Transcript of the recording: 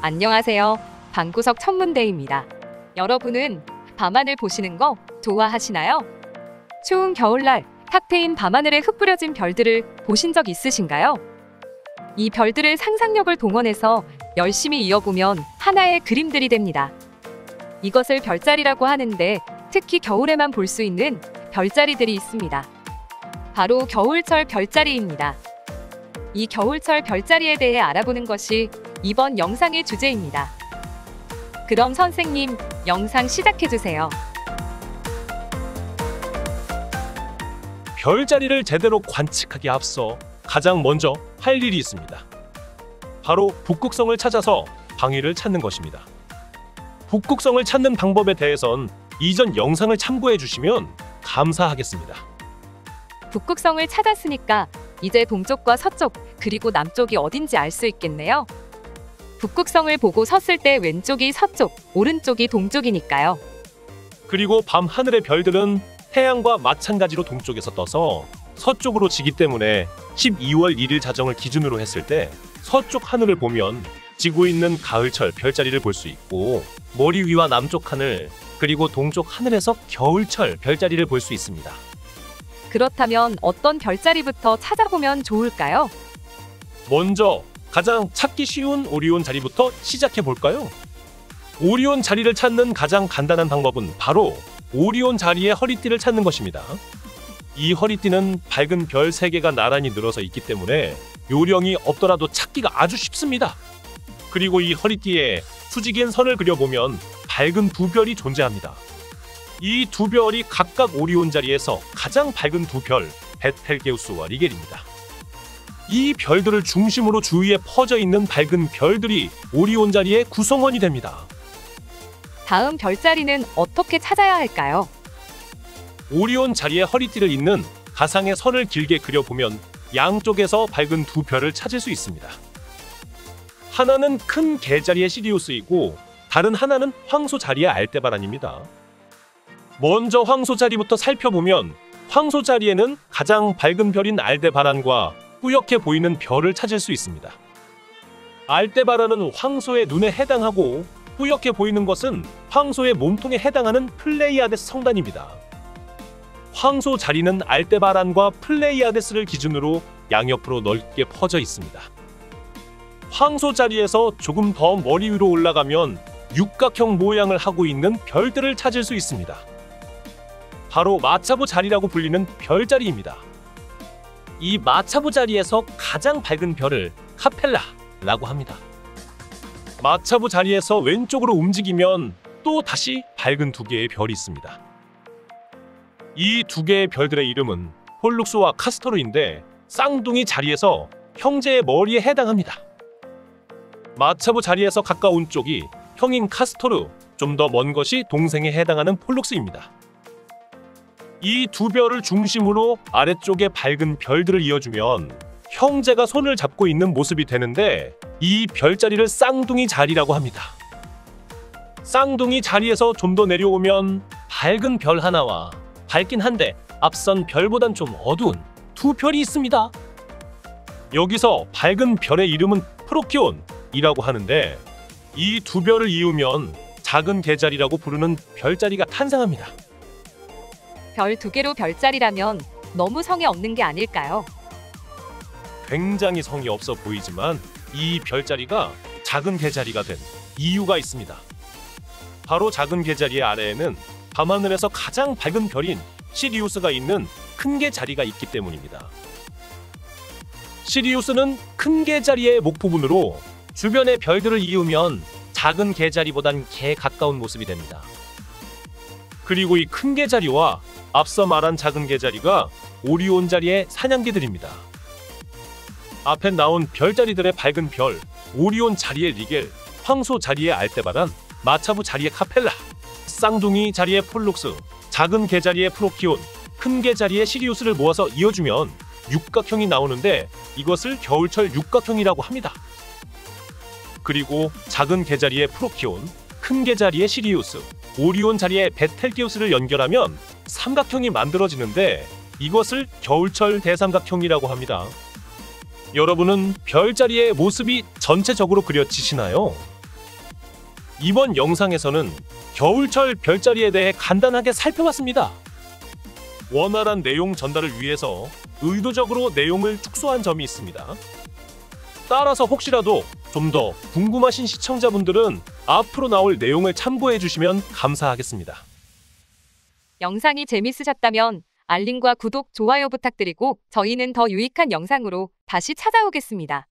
안녕하세요. 방구석 천문대입니다. 여러분은 밤하늘 보시는 거 좋아하시나요? 추운 겨울날 탁 트인 밤하늘에 흩뿌려진 별들을 보신 적 있으신가요? 이 별들을 상상력을 동원해서 열심히 이어보면 하나의 그림들이 됩니다. 이것을 별자리라고 하는데 특히 겨울에만 볼 수 있는 별자리들이 있습니다. 바로 겨울철 별자리입니다. 이 겨울철 별자리에 대해 알아보는 것이 이번 영상의 주제입니다. 그럼 선생님, 영상 시작해주세요. 별자리를 제대로 관측하기에 앞서 가장 먼저 할 일이 있습니다. 바로 북극성을 찾아서 방위를 찾는 것입니다. 북극성을 찾는 방법에 대해선 이전 영상을 참고해 주시면 감사하겠습니다. 북극성을 찾았으니까 이제 동쪽과 서쪽, 그리고 남쪽이 어딘지 알 수 있겠네요. 북극성을 보고 섰을 때 왼쪽이 서쪽, 오른쪽이 동쪽이니까요. 그리고 밤 하늘의 별들은 태양과 마찬가지로 동쪽에서 떠서 서쪽으로 지기 때문에 12월 1일 자정을 기준으로 했을 때 서쪽 하늘을 보면 지고 있는 가을철 별자리를 볼 수 있고, 머리 위와 남쪽 하늘, 그리고 동쪽 하늘에서 겨울철 별자리를 볼 수 있습니다. 그렇다면 어떤 별자리부터 찾아보면 좋을까요? 먼저 가장 찾기 쉬운 오리온 자리부터 시작해 볼까요? 오리온 자리를 찾는 가장 간단한 방법은 바로 오리온 자리의 허리띠를 찾는 것입니다. 이 허리띠는 밝은 별 3개가 나란히 늘어서 있기 때문에 요령이 없더라도 찾기가 아주 쉽습니다. 그리고 이 허리띠에 수직인 선을 그려보면 밝은 2별이 존재합니다. 이 2별이 각각 오리온 자리에서 가장 밝은 2별, 베텔게우스와 리겔입니다. 이 별들을 중심으로 주위에 퍼져 있는 밝은 별들이 오리온 자리의 구성원이 됩니다. 다음 별자리는 어떻게 찾아야 할까요? 오리온 자리의 허리띠를 잇는 가상의 선을 길게 그려보면 양쪽에서 밝은 2별을 찾을 수 있습니다. 하나는 큰 개자리의 시리우스이고 다른 하나는 황소 자리의 알데바란입니다. 먼저 황소 자리부터 살펴보면 황소 자리에는 가장 밝은 별인 알데바란과 뿌옇게 보이는 별을 찾을 수 있습니다. 알데바란은 황소의 눈에 해당하고 뿌옇게 보이는 것은 황소의 몸통에 해당하는 플레이아데스 성단입니다. 황소 자리는 알데바란과 플레이아데스를 기준으로 양옆으로 넓게 퍼져 있습니다. 황소 자리에서 조금 더 머리 위로 올라가면 육각형 모양을 하고 있는 별들을 찾을 수 있습니다. 바로 마차부 자리라고 불리는 별자리입니다. 이 마차부 자리에서 가장 밝은 별을 카펠라라고 합니다. 마차부 자리에서 왼쪽으로 움직이면 또 다시 밝은 2개의 별이 있습니다. 이 2개의 별들의 이름은 폴룩스와 카스토르인데 쌍둥이 자리에서 형제의 머리에 해당합니다. 마차부 자리에서 가까운 쪽이 형인 카스토르, 좀 더 먼 것이 동생에 해당하는 폴룩스입니다. 이 2별을 중심으로 아래쪽에 밝은 별들을 이어주면 형제가 손을 잡고 있는 모습이 되는데 이 별자리를 쌍둥이 자리라고 합니다. 쌍둥이 자리에서 좀 더 내려오면 밝은 별 하나와 밝긴 한데 앞선 별보단 좀 어두운 2별이 있습니다. 여기서 밝은 별의 이름은 프로키온이라고 하는데 이 2별을 이으면 작은 개자리라고 부르는 별자리가 탄생합니다. 별 2개로 별자리라면 너무 성의 없는 게 아닐까요? 굉장히 성의 없어 보이지만 이 별자리가 작은 개자리가 된 이유가 있습니다. 바로 작은 개자리의 아래에는 밤하늘에서 가장 밝은 별인 시리우스가 있는 큰 개자리가 있기 때문입니다. 시리우스는 큰 개자리의 목부분으로 주변의 별들을 이으면 작은 개자리보단 개에 가까운 모습이 됩니다. 그리고 이 큰 개자리와 앞서 말한 작은 개자리가 오리온 자리의 사냥개들입니다. 앞에 나온 별자리들의 밝은 별, 오리온 자리의 리겔, 황소 자리의 알데바란, 마차부 자리의 카펠라, 쌍둥이 자리의 폴룩스, 작은 개자리의 프로키온, 큰 개자리의 시리우스를 모아서 이어주면 육각형이 나오는데 이것을 겨울철 육각형이라고 합니다. 그리고 작은 개자리의 프로키온, 큰 개자리의 시리우스, 오리온 자리의 베텔게우스를 연결하면 삼각형이 만들어지는데 이것을 겨울철 대삼각형이라고 합니다. 여러분은 별자리의 모습이 전체적으로 그려지시나요? 이번 영상에서는 겨울철 별자리에 대해 간단하게 살펴봤습니다. 원활한 내용 전달을 위해서 의도적으로 내용을 축소한 점이 있습니다. 따라서 혹시라도 좀 더 궁금하신 시청자분들은 앞으로 나올 내용을 참고해 주시면 감사하겠습니다. 영상이 재밌으셨다면 알림과 구독, 좋아요 부탁드리고 저희는 더 유익한 영상으로 다시 찾아오겠습니다.